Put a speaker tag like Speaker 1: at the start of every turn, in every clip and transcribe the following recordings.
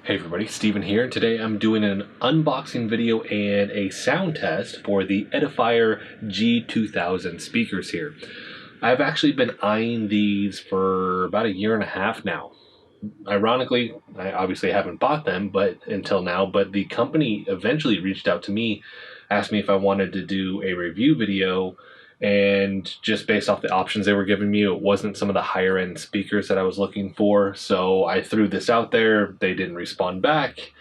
Speaker 1: Hey everybody, Steven here. Today I'm doing an unboxing video and a sound test for the Edifier G2000 speakers here. I've actually been eyeing these for about a year and a half now. Ironically, I obviously haven't bought them until now, but the company eventually reached out to me, asked me if I wanted to do a review video, and just based off the options they were giving me, it wasn't some of the higher end speakers that I was looking for, so I threw this out there. They didn't respond back,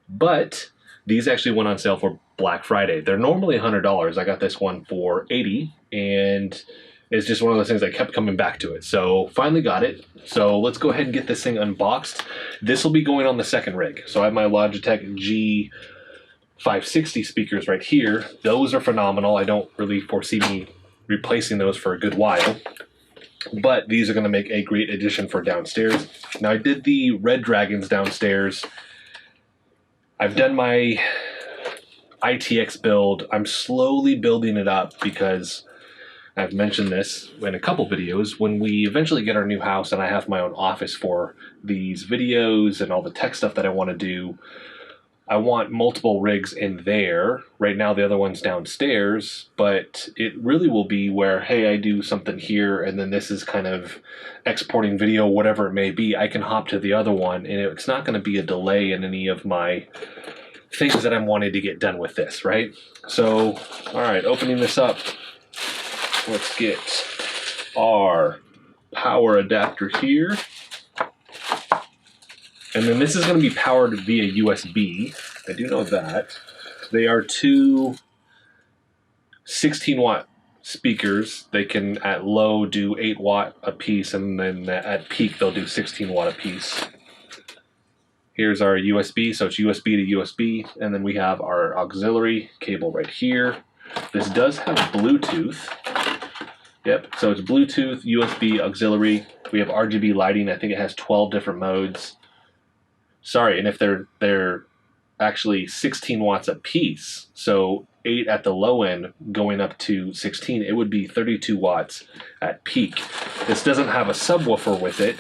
Speaker 1: but these actually went on sale for Black Friday. They're normally $100. I got this one for $80, and it's just one of those things I kept coming back to it. So finally got it. So let's go ahead and get this thing unboxed. This will be going on the second rig. So I have my Logitech G560 speakers right here. Those are phenomenal. I don't really foresee me replacing those for a good while, but these are going to make a great addition for downstairs. Now I did the Red Dragons downstairs. I've done my ITX build. I'm slowly building it up because I've mentioned this in a couple videos. When we eventually get our new house and I have my own office for these videos and all the tech stuff that I want to do, I want multiple rigs in there. Right now the other one's downstairs, but it really will be where, hey, I do something here and then this is kind of exporting video, whatever it may be. I can hop to the other one and it's not going to be a delay in any of my things that I'm wanting to get done with this, right? So, all right, opening this up. Let's get our power adapter here. And then this is going to be powered via USB. I do know that. They are two 16-watt speakers. They can, at low, do 8 watt a piece, and then at peak, they'll do 16 watt a piece. Here's our USB, so it's USB to USB, and then we have our auxiliary cable right here. This does have Bluetooth. Yep, so it's Bluetooth, USB, auxiliary. We have RGB lighting. I think it has 12 different modes. Sorry, and if they're actually 16 watts a piece, so 8 at the low end going up to 16, it would be 32 watts at peak. This doesn't have a subwoofer with it,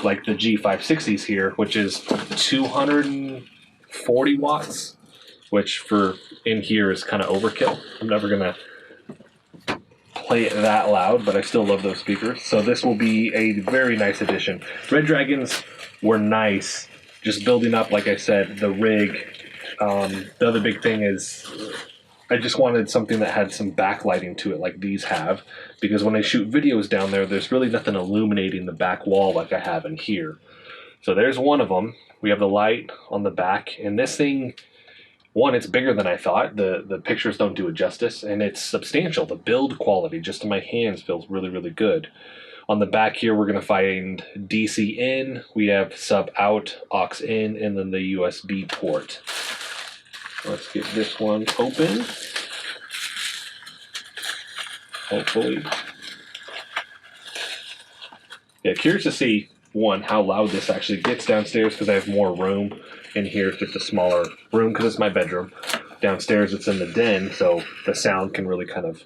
Speaker 1: like the G560s here, which is 240 watts, which for in here is kind of overkill. I'm never gonna play it that loud, but I still love those speakers. So this will be a very nice addition. Red Dragons were nice, just building up, like I said, the rig. The other big thing is I just wanted something that had some backlighting to it like these have, because when I shoot videos down there, there's really nothing illuminating the back wall like I have in here. So there's one of them. We have the light on the back, and this thing, one, it's bigger than I thought. The pictures don't do it justice, and it's substantial. The build quality, just in my hands, feels really, really good. On the back here, we're going to find DC in, we have sub out, aux in, and then the USB port. Let's get this one open. Hopefully. Yeah, curious to see, one, how loud this actually gets downstairs, because I have more room. In here, it's just a smaller room because it's my bedroom. Downstairs, it's in the den, so the sound can really kind of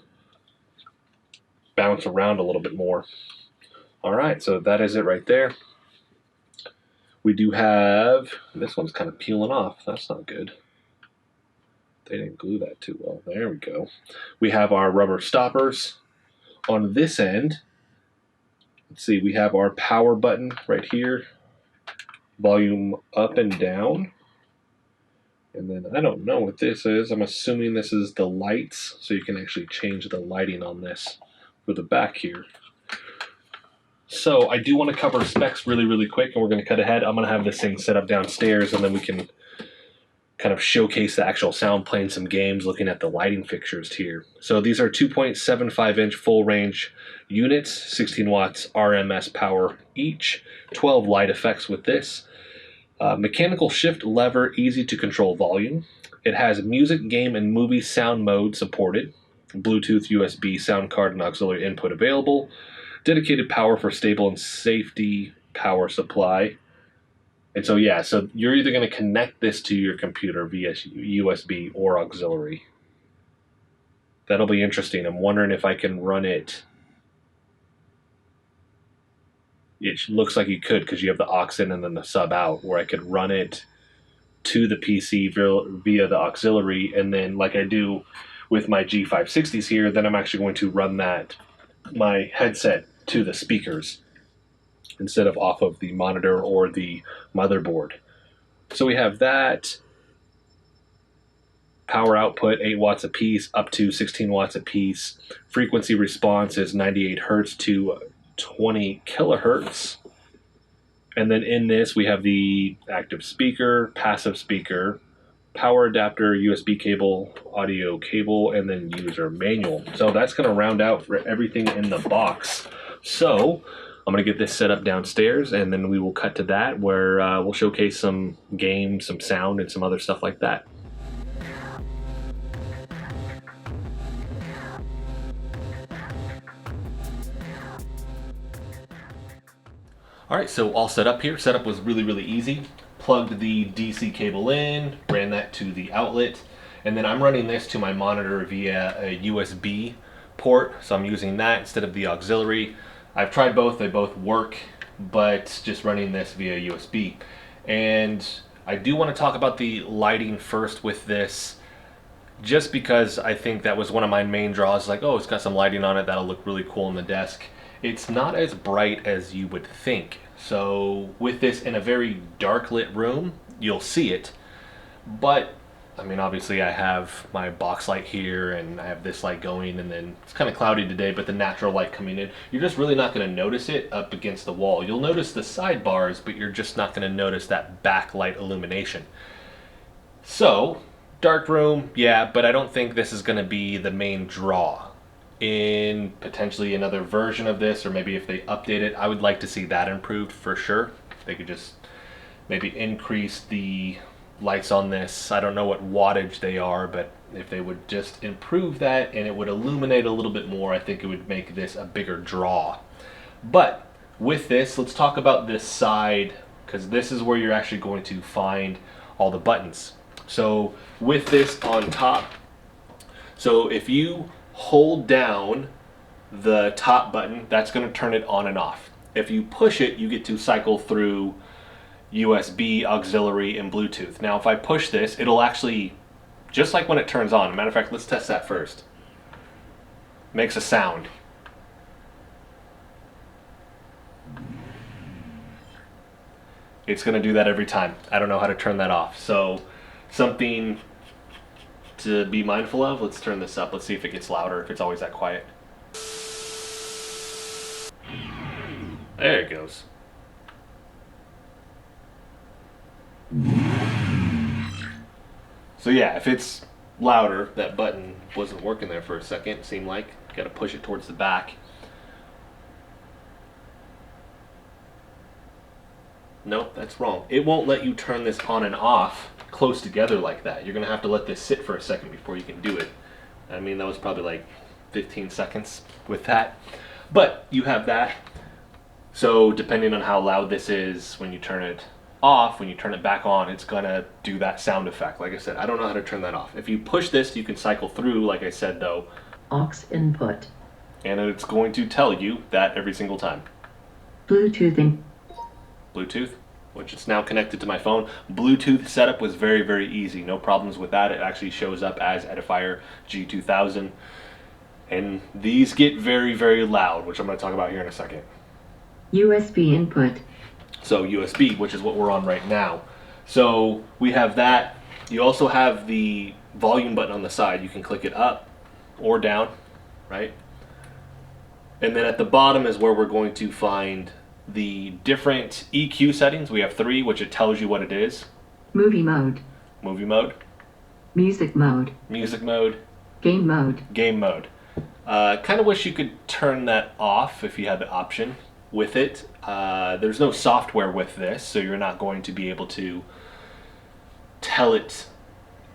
Speaker 1: bounce around a little bit more. All right, so that is it right there. We do have, this one's kind of peeling off. That's not good. They didn't glue that too well. There we go. We have our rubber stoppers. On this end, let's see, we have our power button right here. Volume up and down. And then I don't know what this is. I'm assuming this is the lights, so you can actually change the lighting on this for the back here. So I do want to cover specs really, really quick, and we're going to cut ahead. I'm going to have this thing set up downstairs, and then we can kind of showcase the actual sound, playing some games, looking at the lighting fixtures here. So these are 2.75 inch full range units, 16 watts RMS power each, 12 light effects with this. Mechanical shift lever, easy to control volume. It has music, game, and movie sound mode supported. Bluetooth, USB, sound card, and auxiliary input available. Dedicated power for stable and safety power supply. And so, yeah, so you're either going to connect this to your computer via USB or auxiliary. That'll be interesting. I'm wondering if I can run it it looks like you could, because you have the aux in and then the sub out, where I could run it to the PC via the auxiliary, and then like I do with my G560s here, then I'm actually going to run my headset to the speakers instead of off of the monitor or the motherboard. So we have that. Power output 8 watts a piece up to 16 watts a piece. Frequency response is 98 hertz to 20 kilohertz. And then in this we have the active speaker, passive speaker, power adapter, USB cable, audio cable, and then user manual. So that's going to round out everything in the box. So I'm going to get this set up downstairs, and then we will cut to that where we'll showcase some games, some sound, and some other stuff like that. All right, so all set up here. Setup was really, really easy. Plugged the DC cable in, ran that to the outlet, and then I'm running this to my monitor via a USB port, so I'm using that instead of the auxiliary. I've tried both, they both work, but just running this via USB. And I do want to talk about the lighting first with this, just because I think that was one of my main draws, like, oh, it's got some lighting on it, that'll look really cool on the desk. It's not as bright as you would think. So with this in a very dark lit room, you'll see it. But I mean, obviously I have my box light here and I have this light going, and then it's kind of cloudy today, but the natural light coming in, you're just really not going to notice it up against the wall. You'll notice the sidebars, but you're just not going to notice that backlight illumination. So dark room, yeah, but I don't think this is going to be the main draw. In potentially another version of this, or maybe if they update it, I would like to see that improved for sure. They could just maybe increase the lights on this. I don't know what wattage they are, but if they would just improve that and it would illuminate a little bit more, I think it would make this a bigger draw. But with this, let's talk about this side, because this is where you're actually going to find all the buttons. So with this on top, so if you hold down the top button, that's going to turn it on and off. If you push it, you get to cycle through USB, auxiliary, and Bluetooth. Now if I push this, it'll actually, just like when it turns on, matter of fact, let's test that first. Makes a sound. It's going to do that every time. I don't know how to turn that off. So something to be mindful of. Let's turn this up. Let's see if it gets louder, if it's always that quiet. There it goes. So yeah, if it's louder, that button wasn't working there for a second, seemed like. Got to push it towards the back. Nope, that's wrong. It won't let you turn this on and off close together like that. You're going to have to let this sit for a second before you can do it. I mean, that was probably like 15 seconds with that. But you have that. So depending on how loud this is, when you turn it off, when you turn it back on, it's going to do that sound effect. Like I said, I don't know how to turn that off. If you push this, you can cycle through, like I said, though.
Speaker 2: Aux input.
Speaker 1: And it's going to tell you that every single time.
Speaker 2: Bluetoothing.
Speaker 1: Bluetooth, which is now connected to my phone. Bluetooth setup was very, very easy. No problems with that. It actually shows up as Edifier G2000. And these get very, very loud, which I'm going to talk about here in a second.
Speaker 2: USB input.
Speaker 1: So USB, which is what we're on right now. So we have that. You also have the volume button on the side. You can click it up or down, right? And then at the bottom is where we're going to find the different EQ settings. We have 3, which it tells you what it is.
Speaker 2: Movie mode.
Speaker 1: Movie mode.
Speaker 2: Music mode.
Speaker 1: Music mode.
Speaker 2: Game mode.
Speaker 1: Game mode. Kind of wish you could turn that off if you had the option with it. There's no software with this, so you're not going to be able to tell it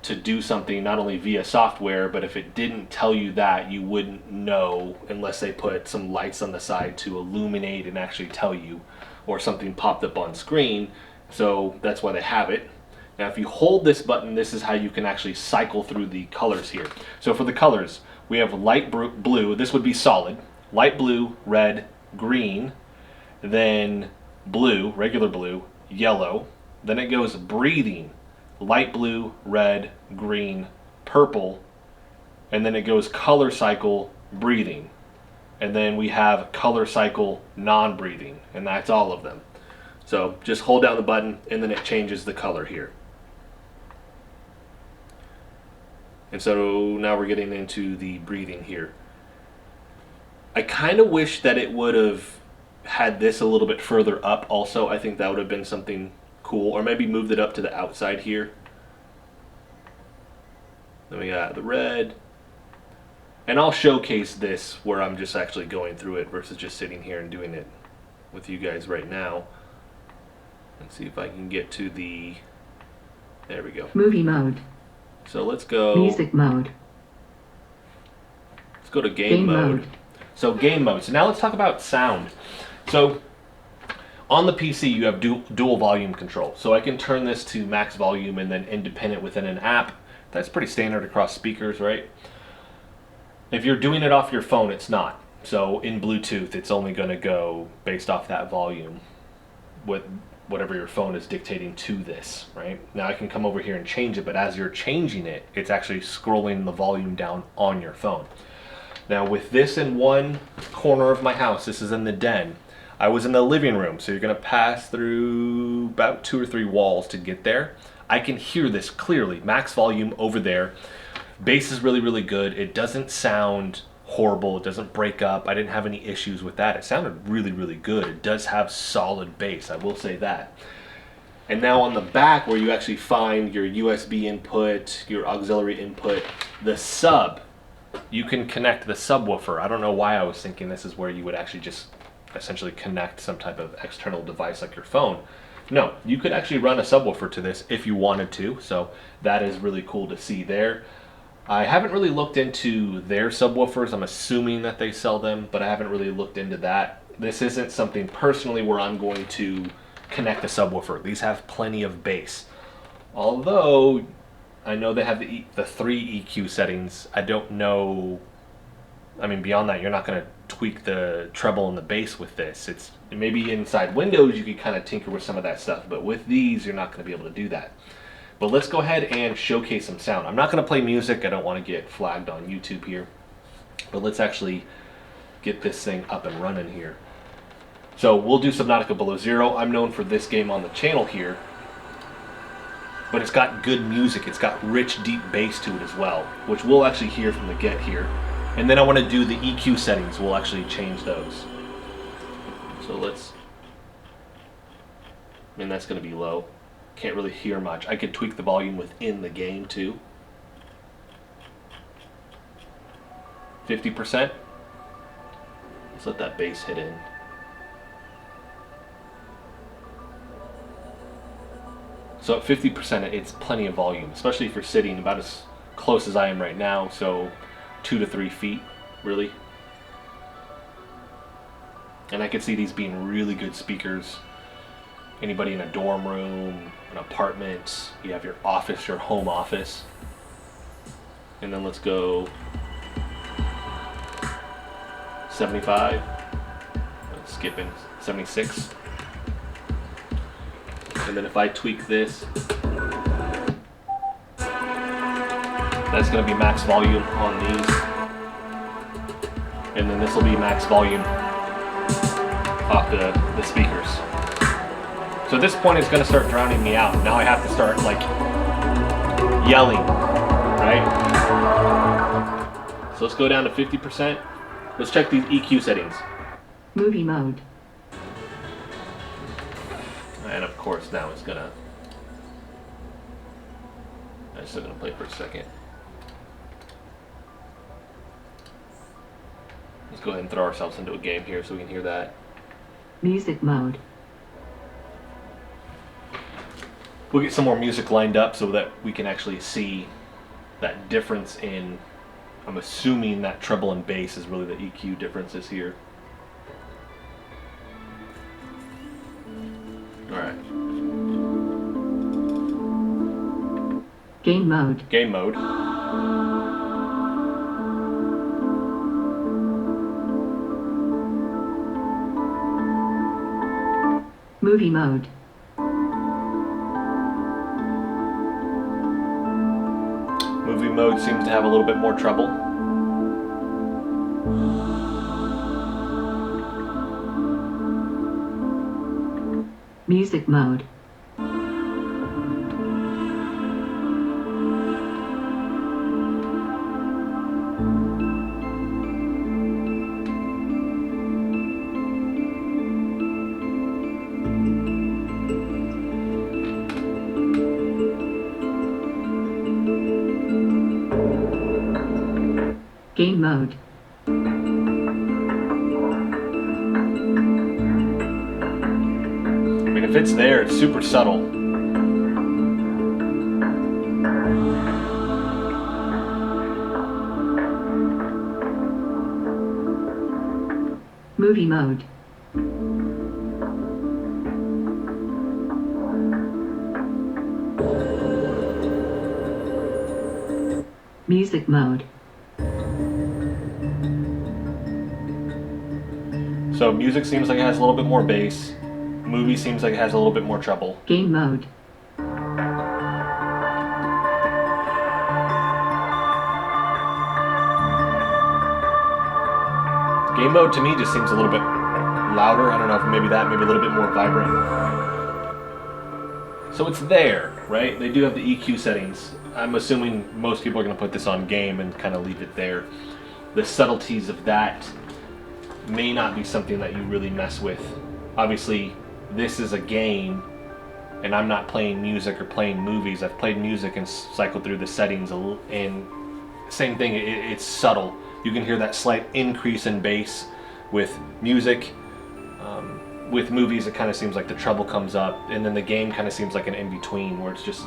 Speaker 1: to do something not only via software, but if it didn't tell you that, you wouldn't know unless they put some lights on the side to illuminate and actually tell you, or something popped up on screen. So that's why they have it. Now if you hold this button, this is how you can actually cycle through the colors here. So for the colors, we have light blue, this would be solid, light blue, red, green, then blue, regular blue, yellow, then it goes breathing, light blue, red, green, purple, and then it goes color cycle, breathing. And then we have color cycle, non-breathing, and that's all of them. So just hold down the button and then it changes the color here. And so now we're getting into the breathing here. I kind of wish that it would have had this a little bit further up also. I think that would have been something cool, or maybe moved it up to the outside here. Then we got the red. And I'll showcase this where I'm just actually going through it versus just sitting here and doing it with you guys right now. Let's see if I can get to the, there we go.
Speaker 2: Movie mode.
Speaker 1: So let's go.
Speaker 2: Music mode.
Speaker 1: Let's go to game mode. So game mode. So now let's talk about sound. So on the PC you have dual volume control. So I can turn this to max volume and then independent within an app. That's pretty standard across speakers, right? If you're doing it off your phone, it's not. So in Bluetooth, it's only going to go based off that volume with whatever your phone is dictating to this, right? Now I can come over here and change it, but as you're changing it, it's actually scrolling the volume down on your phone. Now with this in one corner of my house, this is in the den. I was in the living room, so you're going to pass through about 2 or 3 walls to get there. I can hear this clearly, max volume over there. Bass is really, really good. It doesn't sound horrible. It doesn't break up. I didn't have any issues with that. It sounded really, really good. It does have solid bass, I will say that. And now on the back where you actually find your USB input, your auxiliary input, the sub, you can connect the subwoofer. I don't know why I was thinking this is where you would actually just essentially connect some type of external device like your phone. No, you could actually run a subwoofer to this if you wanted to, so that is really cool to see there. I haven't really looked into their subwoofers. I'm assuming that they sell them, but I haven't really looked into that. This isn't something personally where I'm going to connect a subwoofer. These have plenty of bass. Although I know they have the 3 EQ settings. I don't know, I mean beyond that you're not going to tweak the treble and the bass with this. It's maybe inside Windows you could kind of tinker with some of that stuff, but with these you're not going to be able to do that. But let's go ahead and showcase some sound. I'm not going to play music. I don't want to get flagged on YouTube here. But let's actually get this thing up and running here. So we'll do Subnautica Below Zero. I'm known for this game on the channel here. But it's got good music. It's got rich, deep bass to it as well, which we'll actually hear from the get here. And then I want to do the EQ settings. We'll actually change those. So let's... and that's going to be low. Can't really hear much. I could tweak the volume within the game too. 50%. Let's let that bass hit in. So at 50%, it's plenty of volume, especially if you're sitting about as close as I am right now, so 2 to 3 feet, really. And I could see these being really good speakers. Anybody in a dorm room, an apartment, you have your office, your home office. And then let's go 75. Let's skip in 76. And then if I tweak this, that's going to be max volume on these. And then this will be max volume off the speakers. So at this point it's going to start drowning me out. Now I have to start like yelling, right? So let's go down to 50%. Let's check these EQ settings.
Speaker 2: Movie mode.
Speaker 1: And of course now it's gonna, I'm still gonna play for a second. Let's go ahead and throw ourselves into a game here so we can hear that.
Speaker 2: Music mode.
Speaker 1: We'll get some more music lined up so that we can actually see that difference in, I'm assuming that treble and bass is really the EQ differences here. Alright.
Speaker 2: Game mode.
Speaker 1: Game mode.
Speaker 2: Movie mode.
Speaker 1: Movie mode seems to have a little bit more trouble.
Speaker 2: Music mode. Game mode.
Speaker 1: I mean, if it's there, it's super subtle.
Speaker 2: Movie mode. Music mode.
Speaker 1: So music seems like it has a little bit more bass. Movie seems like it has a little bit more treble.
Speaker 2: Game mode.
Speaker 1: Game mode to me just seems a little bit louder. I don't know if maybe that, maybe a little bit more vibrant. So it's there, right? They do have the EQ settings. I'm assuming most people are going to put this on game and kind of leave it there. The subtleties of that may not be something that you really mess with. Obviously, this is a game, and I'm not playing music or playing movies. I've played music and cycled through the settings, and same thing, it's subtle. You can hear that slight increase in bass with music. With movies, it kind of seems like the treble comes up, and then the game kind of seems like an in-between, where it's just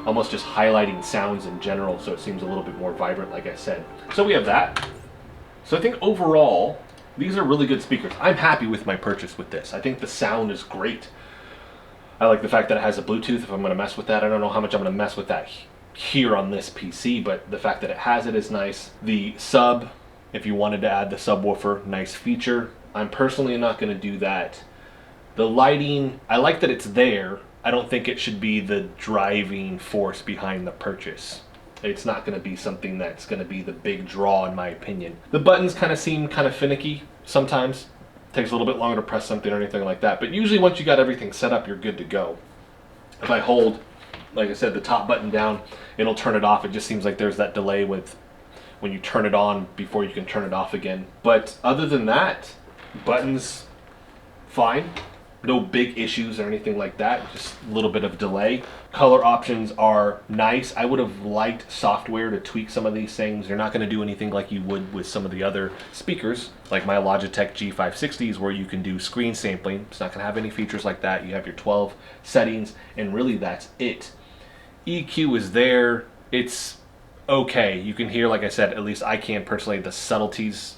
Speaker 1: almost just highlighting sounds in general, so it seems a little bit more vibrant, like I said. So we have that. So I think overall, these are really good speakers. I'm happy with my purchase with this. I think the sound is great. I like the fact that it has a Bluetooth if I'm going to mess with that. I don't know how much I'm going to mess with that here on this PC, but the fact that it has it is nice. The sub, if you wanted to add the subwoofer, nice feature. I'm personally not going to do that. The lighting, I like that it's there. I don't think it should be the driving force behind the purchase. It's not going to be something that's going to be the big draw, in my opinion. The buttons kind of seem kind of finicky sometimes. It takes a little bit longer to press something or anything like that. But usually once you got everything set up, you're good to go. If I hold, like I said, the top button down, it'll turn it off. It just seems like there's that delay with when you turn it on before you can turn it off again. But other than that, buttons, fine. No big issues or anything like that, just a little bit of delay. Color options are nice. I would have liked software to tweak some of these things. You're not going to do anything like you would with some of the other speakers, like my Logitech G560s, where you can do screen sampling. It's not going to have any features like that. You have your 12 settings, and really that's it. EQ is there. It's okay. You can hear, like I said, at least I can personally, the subtleties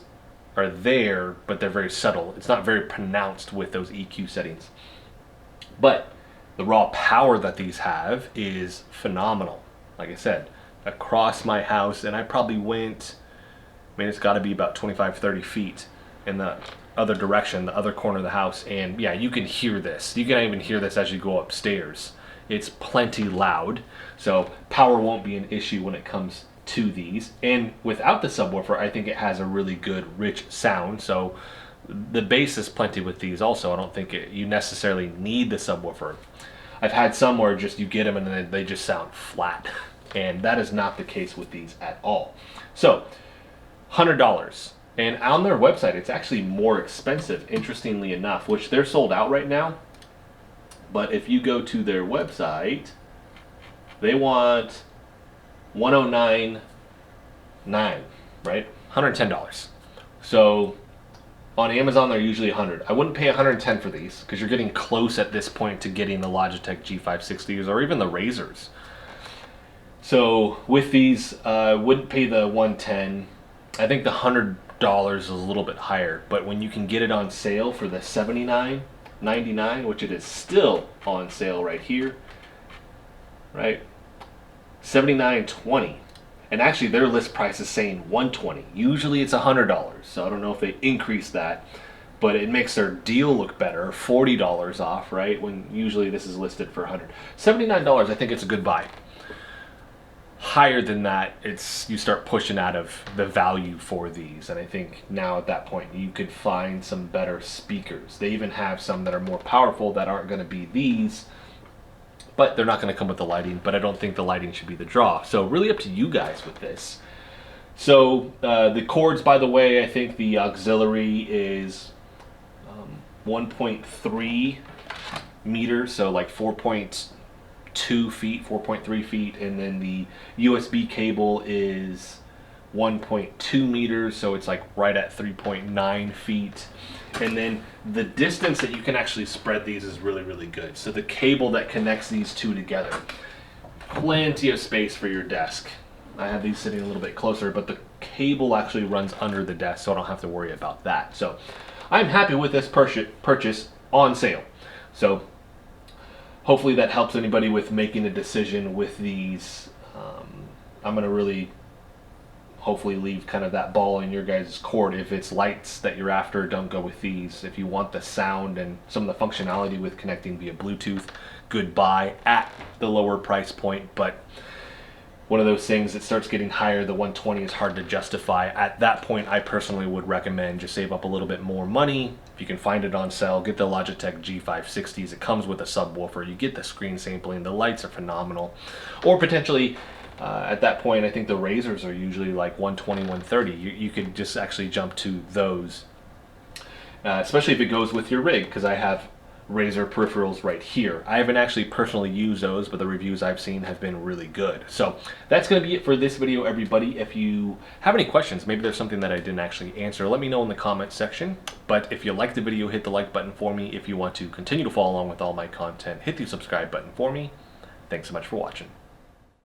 Speaker 1: are there, but they're very subtle. It's not very pronounced with those EQ settings. But the raw power that these have is phenomenal. Like I said, across my house, and I probably went, I mean, it's got to be about 25, 30 feet in the other direction, the other corner of the house, and yeah, you can hear this. You can even hear this as you go upstairs. It's plenty loud, so power won't be an issue when it comes to these. And without the subwoofer, I think it has a really good rich sound. So the bass is plenty with these also. I don't think you necessarily need the subwoofer. I've had some where just you get them and then they just sound flat, and that is not the case with these at all. So $100, and on their website it's actually more expensive, interestingly enough, which they're sold out right now. But if you go to their website, they want $109.9, right? $110. So on Amazon they're usually $100. I wouldn't pay $110 for these because you're getting close at this point to getting the Logitech G560s or even the Razers. So with these, I wouldn't pay the $110. I think the $100 is a little bit higher, but when you can get it on sale for the $79.99, which it is still on sale right here, right? $79.20, and actually their list price is saying $120. Usually it's $100, so I don't know if they increased that, but it makes their deal look better, $40 off, right? When usually this is listed for $100. $79, I think it's a good buy. Higher than that, you start pushing out of the value for these, and I think now at that point you could find some better speakers. They even have some that are more powerful that aren't going to be these, but they're not going to come with the lighting, but I don't think the lighting should be the draw. So really up to you guys with this. So the cords, by the way, I think the auxiliary is 1.3 meters, so like 4.2 feet, 4.3 feet, and then the USB cable is 1.2 meters, so it's like right at 3.9 feet. And then the distance that you can actually spread these is really, really good. So the cable that connects these two together, plenty of space for your desk. I have these sitting a little bit closer, but the cable actually runs under the desk, so I don't have to worry about that. So I'm happy with this purchase on sale. So hopefully that helps anybody with making a decision with these. I'm going to really hopefully leave kind of that ball in your guys' court. If it's lights that you're after, don't go with these. If you want the sound and some of the functionality with connecting via Bluetooth, good buy at the lower price point. But one of those things that starts getting higher, the 120 is hard to justify. At that point, I personally would recommend just save up a little bit more money. If you can find it on sale, get the Logitech G560s. It comes with a subwoofer. You get the screen sampling. The lights are phenomenal. Or potentially, at that point, I think the Razers are usually like 120, 130. You could just actually jump to those, especially if it goes with your rig, because I have Razer peripherals right here. I haven't actually personally used those, but the reviews I've seen have been really good. So that's going to be it for this video, everybody. If you have any questions, maybe there's something that I didn't actually answer, let me know in the comments section. But if you liked the video, hit the like button for me. If you want to continue to follow along with all my content, hit the subscribe button for me. Thanks so much for watching.